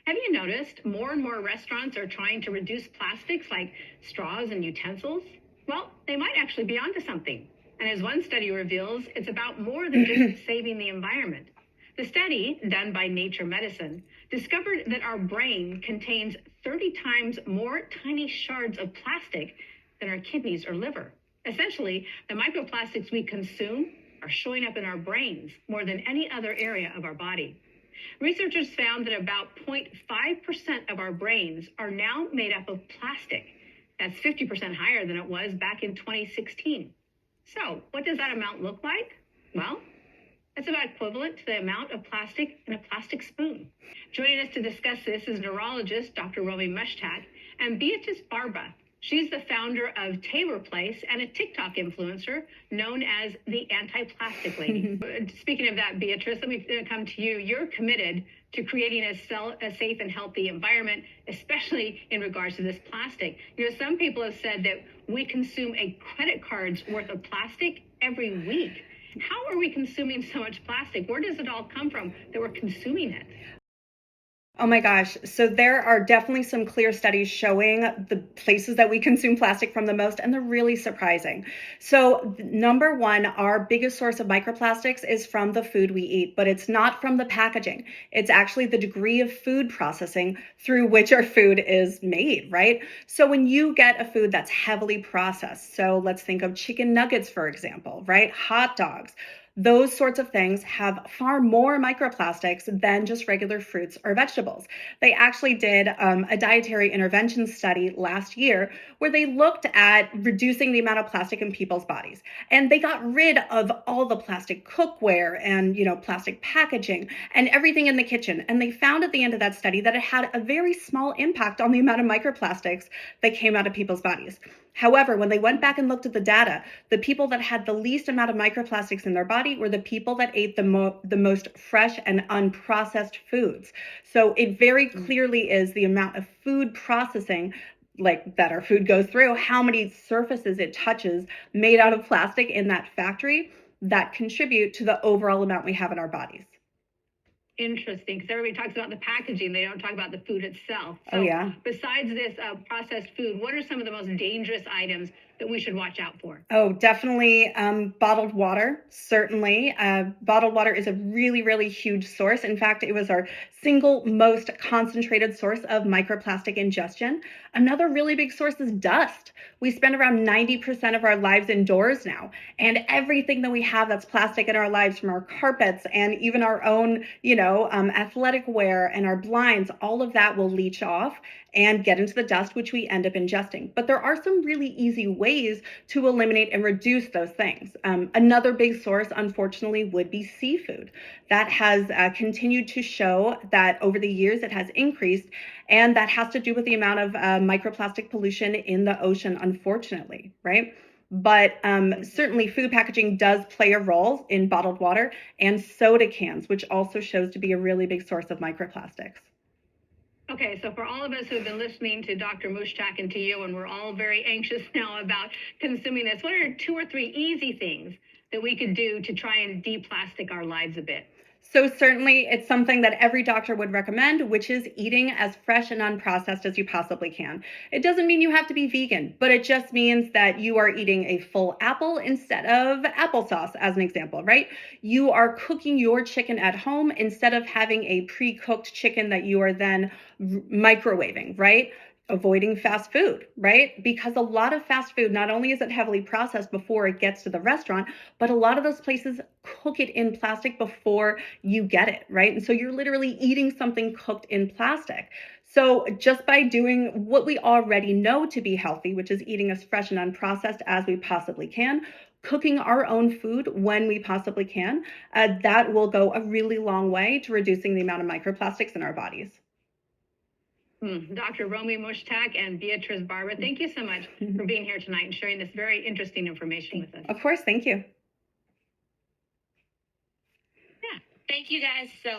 Have you noticed more and more restaurants are trying to reduce plastics like straws and utensils? Well, they might actually be onto something. And as one study reveals, it's about more than just saving the environment. The study, done by Nature Medicine, discovered that our brain contains 30 times more tiny shards of plastic than our kidneys or liver. Essentially, the microplastics we consume are showing up in our brains more than any other area of our body. Researchers found that about 0.5% of our brains are now made up of plastic. That's 50% higher than it was back in 2016. So what does that amount look like? Well, it's about equivalent to the amount of plastic in a plastic spoon. Joining us to discuss this is neurologist Dr. Looni Coombs and Beatrice Barba. She's the founder of Taylor Place and a TikTok influencer known as the Anti-Plastic Lady. Speaking of that, Beatrice, let me come to you. You're committed to creating a safe and healthy environment, especially in regards to this plastic. You know, some people have said that we consume a credit card's worth of plastic every week. How are we consuming so much plastic? Where does it all come from that we're consuming it? Oh my gosh. So there are definitely some clear studies showing the places that we consume plastic from the most, and they're really surprising. So number one, our biggest source of microplastics is from the food we eat, but it's not from the packaging. It's actually the degree of food processing through which our food is made, right? So when you get a food that's heavily processed, so let's think of chicken nuggets, for example, right? Hot dogs. Those sorts of things have far more microplastics than just regular fruits or vegetables. They actually did a dietary intervention study last year where they looked at reducing the amount of plastic in people's bodies. And they got rid of all the plastic cookware and, plastic packaging and everything in the kitchen. And they found at the end of that study that it had a very small impact on the amount of microplastics that came out of people's bodies. However, when they went back and looked at the data, the people that had the least amount of microplastics in their body were the people that ate the most fresh and unprocessed foods. So it very clearly is the amount of food processing that our food goes through, how many surfaces it touches made out of plastic in that factory that contribute to the overall amount we have in our bodies. Interesting, because everybody talks about the packaging. They don't talk about the food itself. So oh, yeah. Besides this processed food, what are some of the most dangerous items that we should watch out for? Oh, definitely bottled water, certainly. Bottled water is a really, really huge source. In fact, it was our single most concentrated source of microplastic ingestion. Another really big source is dust. We spend around 90% of our lives indoors now, and everything that we have that's plastic in our lives, from our carpets and even our own, athletic wear and our blinds, all of that will leach off and get into the dust, which we end up ingesting. But there are some really easy ways to eliminate and reduce those things. Another big source, unfortunately, would be seafood. That has continued to show that over the years it has increased, and that has to do with the amount of microplastic pollution in the ocean, unfortunately, right? But certainly food packaging does play a role in bottled water and soda cans, which also shows to be a really big source of microplastics. Okay, so for all of us who have been listening to Dr. Mushtak and to you, and we're all very anxious now about consuming this, what are 2 or 3 easy things that we could do to try and de-plastic our lives a bit? So certainly it's something that every doctor would recommend, which is eating as fresh and unprocessed as you possibly can. It doesn't mean you have to be vegan, but it just means that you are eating a full apple instead of applesauce, as an example, right? You are cooking your chicken at home instead of having a pre-cooked chicken that you are then microwaving, right? Avoiding fast food, right? Because a lot of fast food, not only is it heavily processed before it gets to the restaurant, but a lot of those places cook it in plastic before you get it, right? And so you're literally eating something cooked in plastic. So just by doing what we already know to be healthy, which is eating as fresh and unprocessed as we possibly can, cooking our own food when we possibly can, that will go a really long way to reducing the amount of microplastics in our bodies. Dr. Looni Coombs and Beatrice Barba, thank you so much for being here tonight and sharing this very interesting information with us. Of course, thank you. Yeah, thank you guys so much.